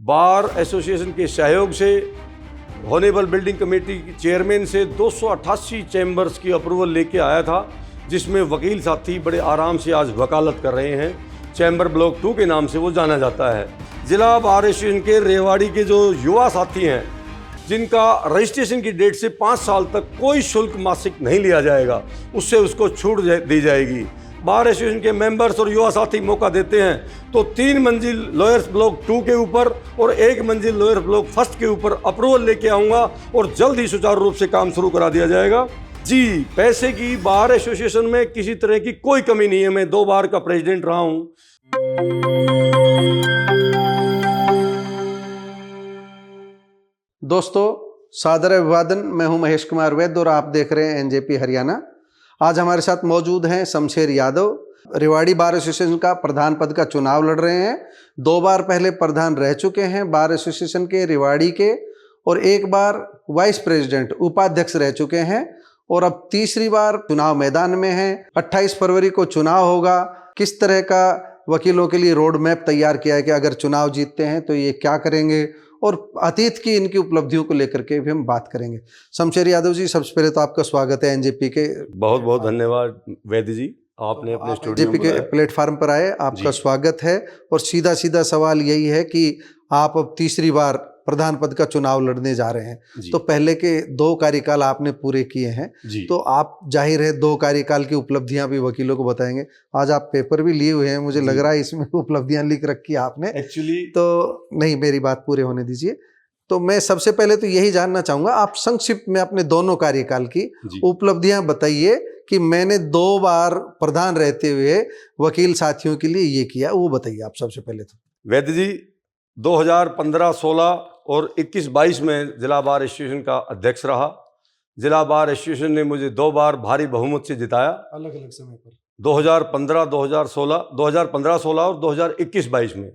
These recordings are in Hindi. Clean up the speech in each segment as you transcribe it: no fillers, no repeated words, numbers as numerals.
बार एसोसिएशन के सहयोग से हॉनेबल बिल्डिंग कमेटी की चेयरमैन से 288 चैम्बर्स की अप्रूवल लेके आया था, जिसमें वकील साथी बड़े आराम से आज वकालत कर रहे हैं। चैम्बर ब्लॉक 2 के नाम से वो जाना जाता है। जिला बार एसोसिएशन के रेवाड़ी के जो युवा साथी हैं, जिनका रजिस्ट्रेशन की डेट से 5 साल तक कोई शुल्क मासिक नहीं लिया जाएगा, उससे उसको छूट दी जाएगी। बार एसोसिएशन के मेंबर्स और युवा साथी मौका देते हैं तो 3 मंजिल लोअर्स ब्लॉक 2 के ऊपर और 1 मंजिल लोअर ब्लॉक 1 के ऊपर अप्रूवल लेके आऊँगा और जल्द ही सुचारू रूप से काम शुरू करा दिया जाएगा। जी, पैसे की बार एसोसिएशन में किसी तरह की कोई कमी नहीं है। मैं 2 बार का प्रेसिडेंट रहा हूँ। दोस्तों, सादर अभिवादन। मैं हूं महेश कुमार वैद्य और आप देख रहे हैं एनजेपी हरियाणा। आज हमारे साथ मौजूद हैं शमशेर यादव। रेवाड़ी बार एसोसिएशन का प्रधान पद का चुनाव लड़ रहे हैं। 2 बार पहले प्रधान रह चुके हैं बार एसोसिएशन के रेवाड़ी के, और 1 बार वाइस प्रेसिडेंट उपाध्यक्ष रह चुके हैं, और अब तीसरी बार चुनाव मैदान में हैं। 28 फरवरी को चुनाव होगा। किस तरह का वकीलों के लिए रोड मैप तैयार किया है कि अगर चुनाव जीतते हैं तो ये क्या करेंगे, और अतीत की इनकी उपलब्धियों को लेकर के भी हम बात करेंगे। शमशेर यादव जी, सबसे पहले तो आपका स्वागत है एनजेपी के। बहुत बहुत धन्यवाद वैद्य जी, आपने अपने स्टूडियो एनजेपी के प्लेटफार्म पर आए, आपका स्वागत है। और सीधा सीधा सवाल यही है कि आप अब तीसरी बार प्रधान पद का चुनाव लड़ने जा रहे हैं। तो पहले के 2 कार्यकाल आपने पूरे किए हैं, तो आप जाहिर है 2 कार्यकाल की उपलब्धियां भी वकीलों को बताएंगे। आज आप पेपर भी लिए हुए हैं, मुझे लग रहा है इसमें उपलब्धियां लिख रखी आपने एक्चुअली। तो नहीं, मेरी बात पूरे होने दीजिए। तो मैं सबसे पहले तो यही जानना चाहूंगा, आप संक्षिप्त में अपने दोनों कार्यकाल की उपलब्धियां बताइए कि मैंने 2 बार प्रधान रहते हुए वकील साथियों के लिए ये किया, वो बताइए आप सबसे पहले। तो वैद्य जी, 2015-16 और 21-22 में जिला बार एसोसिएशन का अध्यक्ष रहा। जिला बार एसोसिएशन ने मुझे 2 बार भारी बहुमत से जिताया, अलग अलग समय पर 2015, 2016 और 2021-22 में।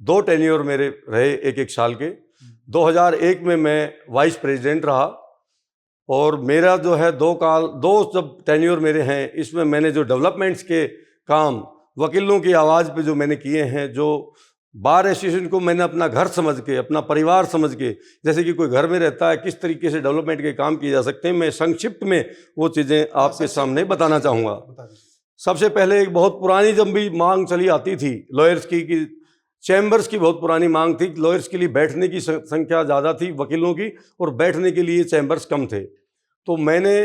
2 टेन्योर मेरे रहे 1-1 साल के। 2001 में मैं वाइस प्रेसिडेंट रहा, और मेरा जो है 2 जब टेन्योर मेरे हैं, इसमें मैंने जो डेवलपमेंट्स के काम वकीलों की आवाज़ पे जो मैंने किए हैं, जो बार एसोसिएशन को मैंने अपना घर समझ के, अपना परिवार समझ के, जैसे कि कोई घर में रहता है, किस तरीके से डेवलपमेंट के काम किए जा सकते हैं, मैं संक्षिप्त में वो चीज़ें आपके सामने बताना चाहूँगा। सबसे पहले एक बहुत पुरानी जब भी मांग चली आती थी लॉयर्स की, कि चैम्बर्स की बहुत पुरानी मांग थी। लॉयर्स के लिए बैठने की संख्या ज़्यादा थी वकीलों की, और बैठने के लिए चैम्बर्स कम थे। तो मैंने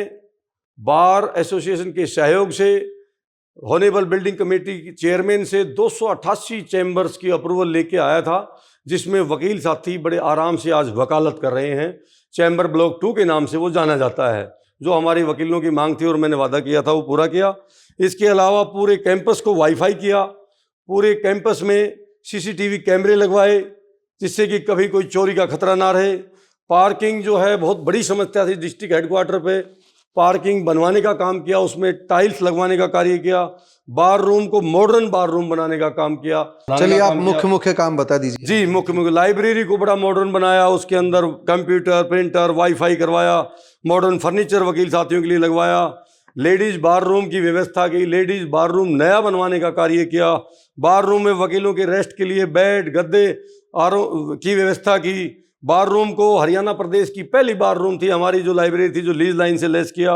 बार एसोसिएशन के सहयोग से हॉनेबल बिल्डिंग कमेटी की चेयरमैन से 288 चैम्बर्स की अप्रूवल लेके आया था, जिसमें वकील साथी बड़े आराम से आज वकालत कर रहे हैं। चैम्बर ब्लॉक 2 के नाम से वो जाना जाता है। जो हमारी वकीलों की मांग थी और मैंने वादा किया था, वो पूरा किया। इसके अलावा पूरे कैंपस को वाईफाई किया, पूरे कैंपस में सीसीटीवी कैमरे लगवाए, जिससे कि कभी कोई चोरी का खतरा ना रहे। पार्किंग जो है बहुत बड़ी समस्या थी डिस्ट्रिक्ट हेडक्वार्टर पे, पार्किंग बनवाने का काम किया, उसमें टाइल्स लगवाने का कार्य किया, बार रूम को मॉडर्न बार रूम बनाने का काम किया। चलिए आप मुख्य काम बता दीजिए। जी, मुख्य लाइब्रेरी को बड़ा मॉडर्न बनाया, उसके अंदर कंप्यूटर, प्रिंटर, वाईफाई करवाया, मॉडर्न फर्नीचर वकील साथियों के लिए लगवाया, लेडीज बार रूम की व्यवस्था की, लेडीज बार रूम नया बनवाने का कार्य किया, बार रूम में वकीलों के रेस्ट के लिए बेड, गद्दे की व्यवस्था की। बार रूम को हरियाणा प्रदेश की पहली बार रूम थी हमारी, जो लाइब्रेरी थी, जो लीज लाइन से लेस किया।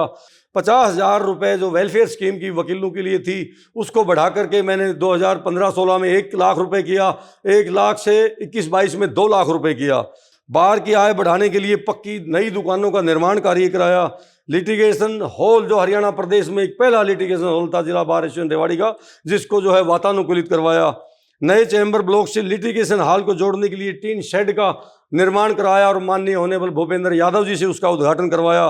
50,000 रुपये जो वेलफेयर स्कीम की वकीलों के लिए थी, उसको बढ़ा करके मैंने 2015-16 में 1 लाख रुपए किया। 1 लाख से 21-22 में 2 लाख रुपए किया। बार की आय बढ़ाने के लिए पक्की नई दुकानों का निर्माण कार्य कराया। लिटिगेशन हॉल, जो हरियाणा प्रदेश में एक पहला लिटिगेशन हॉल था जिला बार एसोसिएशन रेवाड़ी का, जिसको जो है वातानुकूलित करवाया। नए चैम्बर ब्लॉक से लिटिगेशन हॉल को जोड़ने के लिए टीन शेड का निर्माण कराया, और माननीय ऑनरेबल भूपेंद्र यादव जी से उसका उद्घाटन करवाया।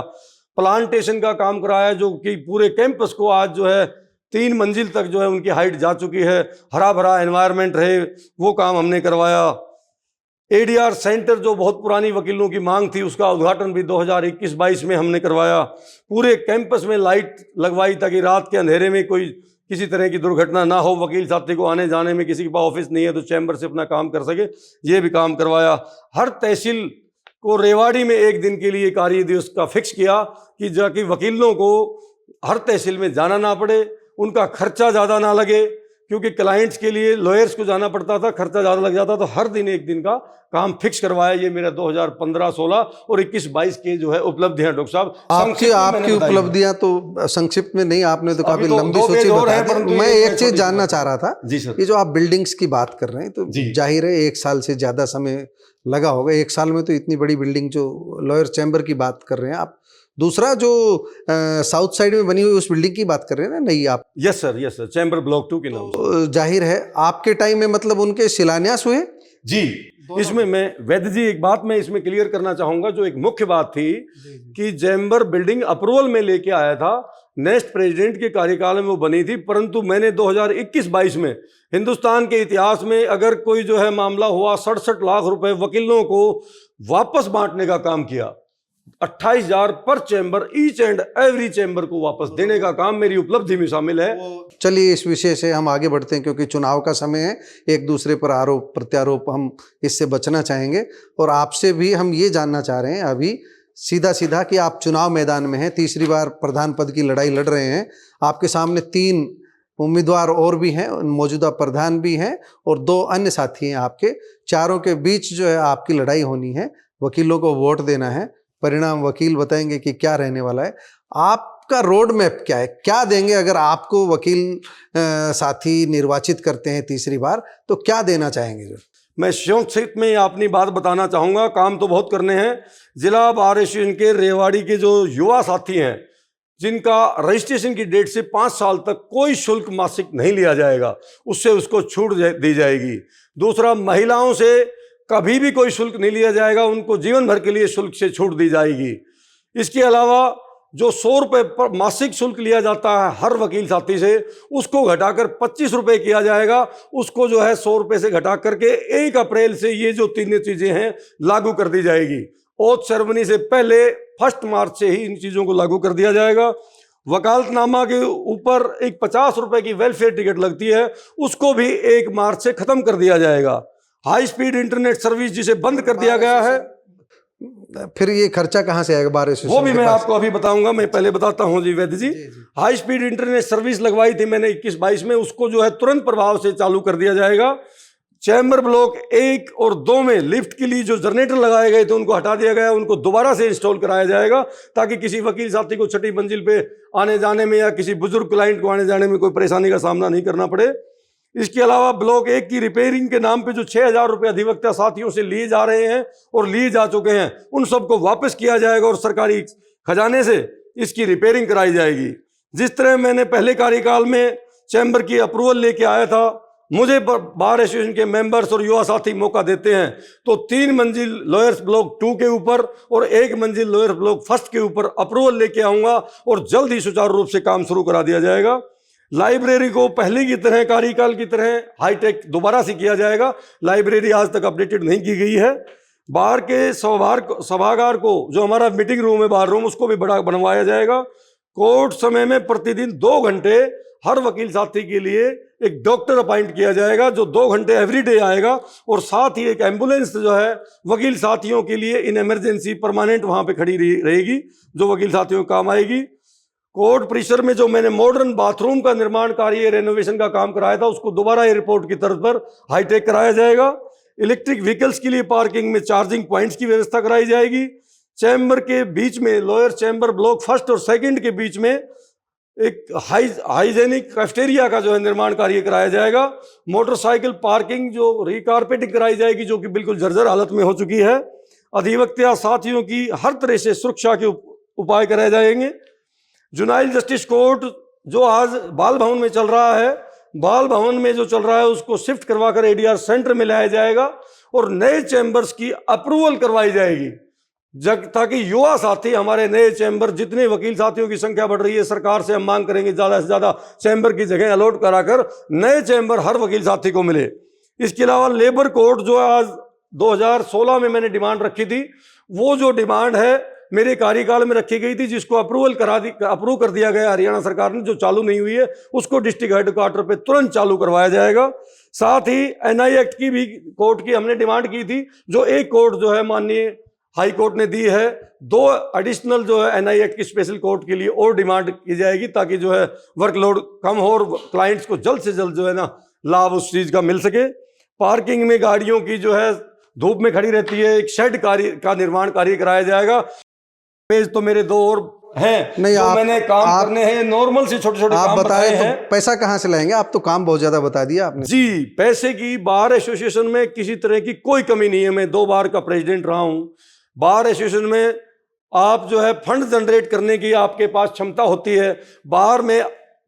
प्लांटेशन का काम कराया, जो कि पूरे कैंपस को आज जो है 3 मंजिल तक जो है उनकी हाइट जा चुकी है, हरा भरा एनवायरनमेंट रहे, वो काम हमने करवाया। एडीआर सेंटर, जो बहुत पुरानी वकीलों की मांग थी, उसका उद्घाटन भी 2021-22 में हमने करवाया। पूरे कैंपस में लाइट लगवाई ताकि रात के अंधेरे में कोई किसी तरह की दुर्घटना ना हो, वकील साथी को आने जाने में, किसी के पास ऑफिस नहीं है तो चैम्बर से अपना काम कर सके, ये भी काम करवाया। हर तहसील को रेवाड़ी में 1 दिन के लिए कार्य दिवस का फिक्स किया, कि जाकि वकीलों को हर तहसील में जाना ना पड़े, उनका खर्चा ज़्यादा ना लगे, क्योंकि क्लाइंट्स के लिए लॉयर्स को जाना पड़ता था, खर्चा ज़्यादा लग जाता, तो हर दिन एक दिन का काम फिक्स करवाया। ये मेरा 2015-16 और 21-22 के जो है उपलब्धियां डॉक्टर साहब। आपकी उपलब्धियां तो संक्षिप्त में नहीं, आपने तो काफी लंबी सोची बता दी। मैं एक चीज जानना चाह रहा था जी सर, कि जो आप बिल्डिंग्स की बात कर रहे हैं, तो जाहिर है 1 साल से ज्यादा समय लगा होगा। 1 साल में तो इतनी बड़ी बिल्डिंग, जो लॉयर चैम्बर की बात कर रहे हैं आप, दूसरा जो साउथ साइड में बनी हुई उस बिल्डिंग की बात कर रहे हैं ना? नहीं, आप? यस सर, चैम्बर ब्लॉक 2 के नाम से। जाहिर है आपके टाइम में मतलब उनके शिलान्यास हुए जी। इसमें मैं वैद्य जी एक बात मैं इसमें क्लियर करना चाहूंगा, जो एक मुख्य बात थी कि चैम्बर बिल्डिंग अप्रूवल में लेके आया था, नेक्स्ट प्रेसिडेंट के कार्यकाल में वो बनी थी, परंतु मैंने 2021-22 में हिंदुस्तान के इतिहास में अगर कोई जो है मामला हुआ 67 लाख रुपए वकीलों को वापस बांटने का काम किया। 28,000 पर chamber, each and every chamber को वापस देने का काम मेरी उपलब्धि में शामिल है। चलिए इस विषय से हम आगे बढ़ते हैं, क्योंकि चुनाव का समय है, एक दूसरे पर आरोप प्रत्यारोप हम इससे बचना चाहेंगे। और आपसे भी हम ये जानना चाह रहे हैं अभी सीधा सीधा कि आप चुनाव मैदान में हैं, तीसरी बार प्रधान पद की लड़ाई लड़ रहे हैं। आपके सामने 3 उम्मीदवार और भी हैं, मौजूदा प्रधान भी हैं और 2 अन्य साथी हैं आपके। चारों के बीच जो है आपकी लड़ाई होनी है, वकीलों को वोट देना है। परिणाम वकील बताएंगे कि क्या रहने वाला है। आपका रोड मैप क्या है, क्या देंगे अगर आपको वकील साथी निर्वाचित करते हैं तीसरी बार, तो क्या देना चाहेंगे? मैं संक्षिप्त में अपनी बात बताना चाहूँगा। काम तो बहुत करने हैं। जिला बार एसोसिएशन के रेवाड़ी के जो युवा साथी हैं, जिनका रजिस्ट्रेशन की डेट से 5 साल तक कोई शुल्क मासिक नहीं लिया जाएगा, उससे उसको छूट दी जाएगी। दूसरा, महिलाओं से कभी भी कोई शुल्क नहीं लिया जाएगा, उनको जीवन भर के लिए शुल्क से छूट दी जाएगी। इसके अलावा जो 100 रुपये पर मासिक शुल्क लिया जाता है हर वकील साथी से, उसको घटाकर 25 रुपये किया जाएगा। उसको जो है 100 रुपये से घटा करके 1 अप्रैल से ये जो 3 चीज़ें हैं लागू कर दी जाएगी। ओथ सेरेमनी से पहले 1 मार्च से ही इन चीज़ों को लागू कर दिया जाएगा। वकालतनामा के ऊपर एक 50 रुपये की वेलफेयर टिकट लगती है, उसको भी 1 मार्च से ख़त्म कर दिया जाएगा। हाई स्पीड इंटरनेट सर्विस जिसे बंद कर दिया गया है, फिर ये खर्चा कहाँ से आएगा बार एसोसिएशन? वो भी मैं आपको अभी बताऊंगा। मैं पहले बताता हूं जी वैद्य जी। हाई स्पीड इंटरनेट सर्विस लगवाई थी मैंने 21-22 में, उसको जो है तुरंत प्रभाव से चालू कर दिया जाएगा। चैम्बर ब्लॉक 1 और 2 में लिफ्ट के लिए जो जनरेटर लगाए गए थे उनको हटा दिया गया, उनको दोबारा से इंस्टॉल कराया जाएगा, ताकि किसी वकील साथी को 6ठी मंजिल पे आने जाने में या किसी बुजुर्ग क्लाइंट को आने जाने में कोई परेशानी का सामना नहीं करना पड़े। इसके अलावा ब्लॉक 1 की रिपेयरिंग के नाम पे जो 6,000 रुपये अधिवक्ता साथियों से लिए जा रहे हैं और लिए जा चुके हैं, उन सबको वापस किया जाएगा और सरकारी खजाने से इसकी रिपेयरिंग कराई जाएगी। जिस तरह मैंने पहले कार्यकाल में चैम्बर की अप्रूवल लेके आया था, मुझे बार एसोसिएशन के मेंबर्स और युवा साथी मौका देते हैं तो 3 मंजिल लॉयर्स ब्लॉक 2 के ऊपर और 1 मंजिल लॉयर्स ब्लॉक 1 के ऊपर अप्रूवल लेके आऊँगा और जल्द ही सुचारू रूप से काम शुरू करा दिया जाएगा। लाइब्रेरी को पहले की तरह, कार्यकाल की तरह हाईटेक दोबारा से किया जाएगा। लाइब्रेरी आज तक अपडेटेड नहीं की गई है। बार के सभागार को, जो हमारा मीटिंग रूम है बार रूम, उसको भी बड़ा बनवाया जाएगा। कोर्ट समय में प्रतिदिन 2 घंटे हर वकील साथी के लिए एक डॉक्टर अपॉइंट किया जाएगा, जो 2 घंटे एवरीडे आएगा, और साथ ही एक एम्बुलेंस जो है वकील साथियों के लिए इन इमरजेंसी परमानेंट वहाँ पे खड़ी रहेगी, जो वकील साथियों को काम आएगी। कोर्ट परिसर में जो मैंने मॉडर्न बाथरूम का निर्माण कार्य, रेनोवेशन का काम कराया था, उसको दोबारा एयरपोर्ट की तर्ज पर हाईटेक कराया जाएगा। इलेक्ट्रिक व्हीकल्स के लिए पार्किंग में चार्जिंग पॉइंट्स की व्यवस्था कराई जाएगी। चैम्बर के बीच में, लॉयर चैम्बर ब्लॉक 1 और 2 के बीच में एक हाइजेनिक कैफेटेरिया का जो है निर्माण कार्य कराया जाएगा। मोटरसाइकिल पार्किंग जो रिकारपेटिंग कराई जाएगी, जो कि बिल्कुल जर्जर हालत में हो चुकी है। अधिवक्ता साथियों की हर तरह से सुरक्षा के उपाय कराए जाएंगे। जुनाइल जस्टिस कोर्ट जो आज बाल भवन में चल रहा है, बाल भवन में जो चल रहा है उसको शिफ्ट करवाकर एडीआर सेंटर में लाया जाएगा और नए चैम्बर्स की अप्रूवल करवाई जाएगी, ताकि युवा साथी, हमारे नए चैम्बर, जितने वकील साथियों की संख्या बढ़ रही है, सरकार से हम मांग करेंगे ज़्यादा से ज़्यादा चैम्बर की जगह अलॉट कराकर नए चैम्बर हर वकील साथी को मिले। इसके अलावा लेबर कोर्ट जो आज 2016 में मैंने डिमांड रखी थी, वो जो डिमांड है मेरे कार्यकाल में रखी गई थी, जिसको अप्रूव कर दिया गया हरियाणा सरकार ने, जो चालू नहीं हुई है, उसको डिस्ट्रिक्ट हेडक्वार्टर पे तुरंत चालू करवाया जाएगा। साथ ही एनआई एक्ट की भी कोर्ट की हमने डिमांड की थी, जो एक कोर्ट जो है माननीय हाई कोर्ट ने दी है। 2 एडिशनल जो है एनआई एक्ट की स्पेशल कोर्ट के लिए और डिमांड की जाएगी, ताकि जो है वर्कलोड कम हो और क्लाइंट्स को जल्द से जल्द जो है ना लाभ उस चीज का मिल सके। पार्किंग में गाड़ियों की जो है धूप में खड़ी रहती है, एक शेड कार्य का निर्माण कार्य कराया जाएगा। पेज तो मेरे 2 और हैं नहीं, जो मैंने काम करने हैं, नॉर्मल से छोटे छोटे आप काम बताए बताए तो हैं। पैसा कहाँ से लाएंगे? आप तो काम बहुत ज्यादा बता दिया आपने। जी, पैसे की बार एसोसिएशन में किसी तरह की कोई कमी नहीं है। मैं 2 बार का प्रेसिडेंट रहा हूं। बार एसोसिएशन में आप जो है फंड जनरेट करने की आपके पास क्षमता होती है। बार में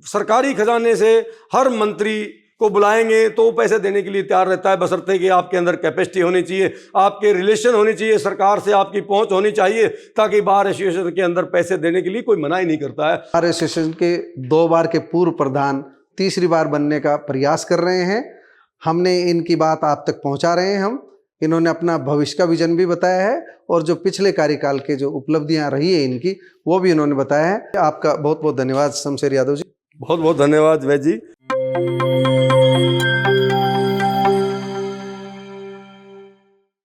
सरकारी खजाने से हर मंत्री को बुलाएंगे तो पैसे देने के लिए तैयार रहता है, बशर्ते कि आपके अंदर कैपेसिटी होनी चाहिए, आपके रिलेशन होनी चाहिए, सरकार से आपकी पहुंच होनी चाहिए, ताकि बार एसोसिएशन के अंदर पैसे देने के लिए कोई मनाही नहीं करता है। बार एसोसिएशन के 2 बार के पूर्व प्रधान तीसरी बार बनने का प्रयास कर रहे हैं। हमने इनकी बात आप तक पहुंचा रहे हैं। इन्होंने अपना भविष्य का विजन भी बताया है और जो पिछले कार्यकाल के जो उपलब्धियां रही है इनकी, वो भी इन्होंने बताया है। आपका बहुत बहुत धन्यवाद शमशेर यादव जी। बहुत बहुत धन्यवाद वैद जी।